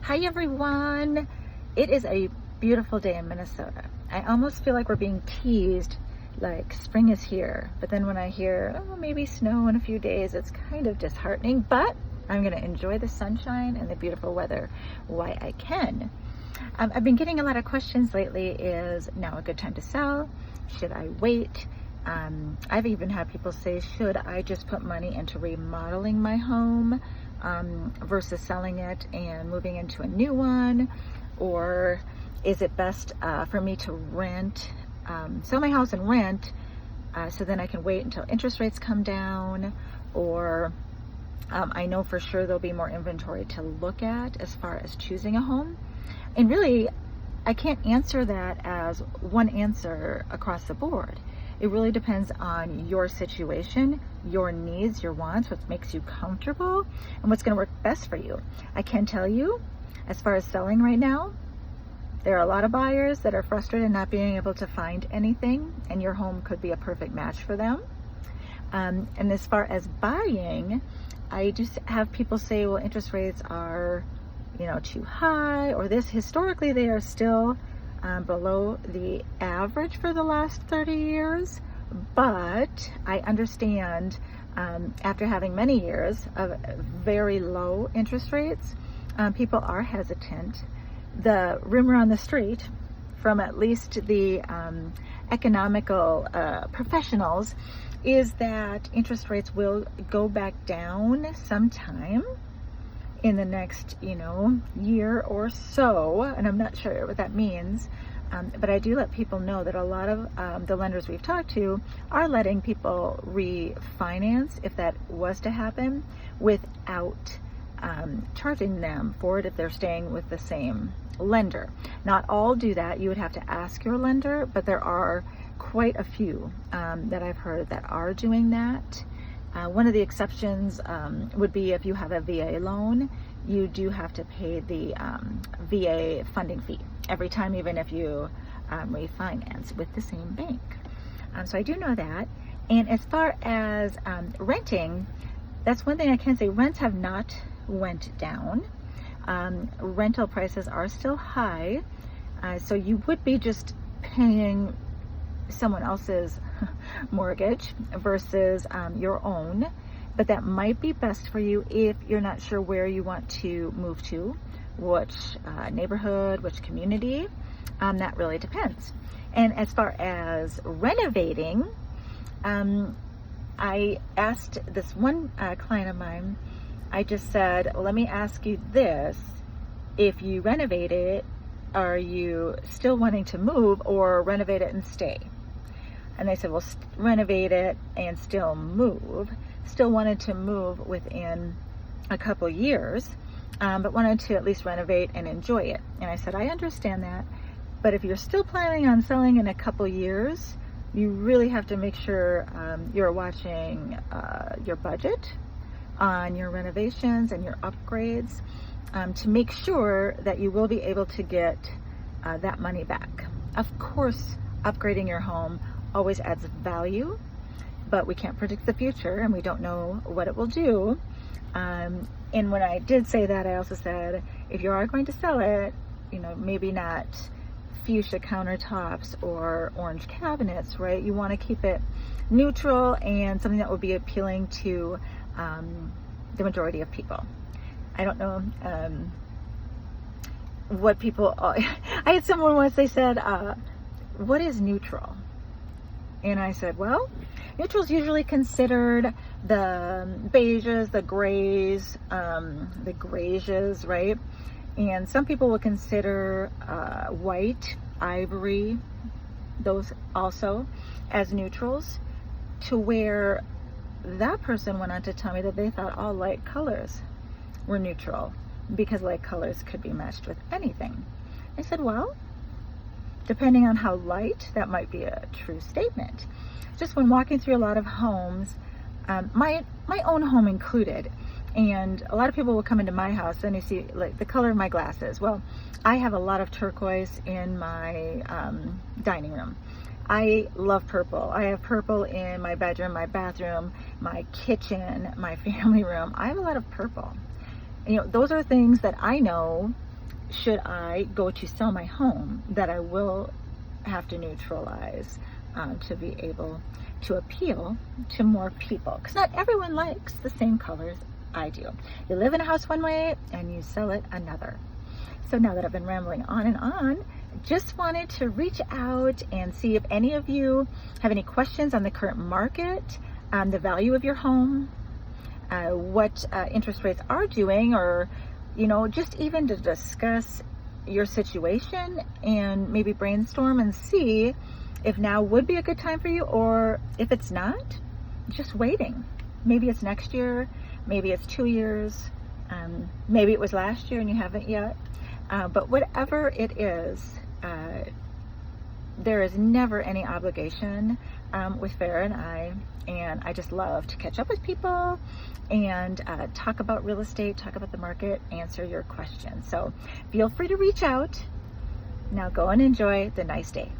Hi everyone. It is a beautiful day in Minnesota. I almost feel like we're being teased like spring is here. But then when I hear, oh, maybe snow in a few days, it's kind of disheartening. But I'm going to enjoy the sunshine and the beautiful weather while I can. I've been getting a lot of questions lately. Is now a good time to sell? Should I wait? I've even had people say, should I just put money into remodeling my home versus selling it and moving into a new one? Or is it best for me to rent, sell my house and rent so then I can wait until interest rates come down? Or I know for sure there'll be more inventory to look at as far as choosing a home. And really, I can't answer that as one answer across the board. It really depends on your situation, your needs, your wants, what makes you comfortable, and what's going to work best for you. I can tell you, as far as selling right now, there are a lot of buyers that are frustrated not being able to find anything, and your home could be a perfect match for them. And as far as buying, I just have people say, well, interest rates are, too high, or this. Historically, they are still below the average for the last 30 years, but I understand after having many years of very low interest rates, people are hesitant. The rumor on the street from at least the economical professionals is that interest rates will go back down sometime in the next, year or so, and I'm not sure what that means, but I do let people know that a lot of the lenders we've talked to are letting people refinance if that was to happen without charging them for it if they're staying with the same lender. Not all do that. You would have to ask your lender, but there are quite a few that I've heard that are doing that. One of the exceptions would be if you have a VA loan, you do have to pay the VA funding fee every time, even if you refinance with the same bank. So I do know that. And as far as renting, that's one thing I can say. Rents have not went down. Rental prices are still high. So you would be just paying someone else's mortgage versus your own, but that might be best for you if you're not sure where you want to move to, which neighborhood, which community. That really depends. And as far as renovating, I asked this one client of mine, I just said, well, let me ask you this: if you renovate it, are you still wanting to move, or renovate it and stay? And they said, well, renovate it and still move. Still wanted to move within a couple years, but wanted to at least renovate and enjoy it. And I said, I understand that, but if you're still planning on selling in a couple years, you really have to make sure you're watching your budget on your renovations and your upgrades to make sure that you will be able to get that money back. Of course, upgrading your home always adds value, but we can't predict the future and we don't know what it will do. And when I did say that, I also said, if you are going to sell it, maybe not fuchsia countertops or orange cabinets, right? You want to keep it neutral and something that would be appealing to the majority of people. I don't know what people, I had someone once, they said, what is neutral? And I said, well, neutral is usually considered the beiges, the grays, the grayish, right? And some people will consider white, ivory, those also as neutrals, to where that person went on to tell me that they thought all light colors were neutral because light colors could be matched with anything. I said, well, depending on how light, that might be a true statement. Just when walking through a lot of homes, my own home included, and a lot of people will come into my house and you see like the color of my glasses. Well, I have a lot of turquoise in my dining room. I love purple. I have purple in my bedroom, my bathroom, my kitchen, my family room. I have a lot of purple. Those are things that I know should I go to sell my home that I will have to neutralize to be able to appeal to more people, because not everyone likes the same colors I do. You live in a house one way and you sell it another. So now that I've been rambling on and on, just wanted to reach out and see if any of you have any questions on the current market, the value of your home, what interest rates are doing, or, you know, just even to discuss your situation and maybe brainstorm and see if now would be a good time for you, or if it's not, just waiting. Maybe it's next year, maybe it's 2 years, maybe it was last year and you haven't yet. But whatever it is, there is never any obligation with Farrah and I just love to catch up with people and talk about real estate, talk about the market, answer your questions. So feel free to reach out. Now go and enjoy the nice day.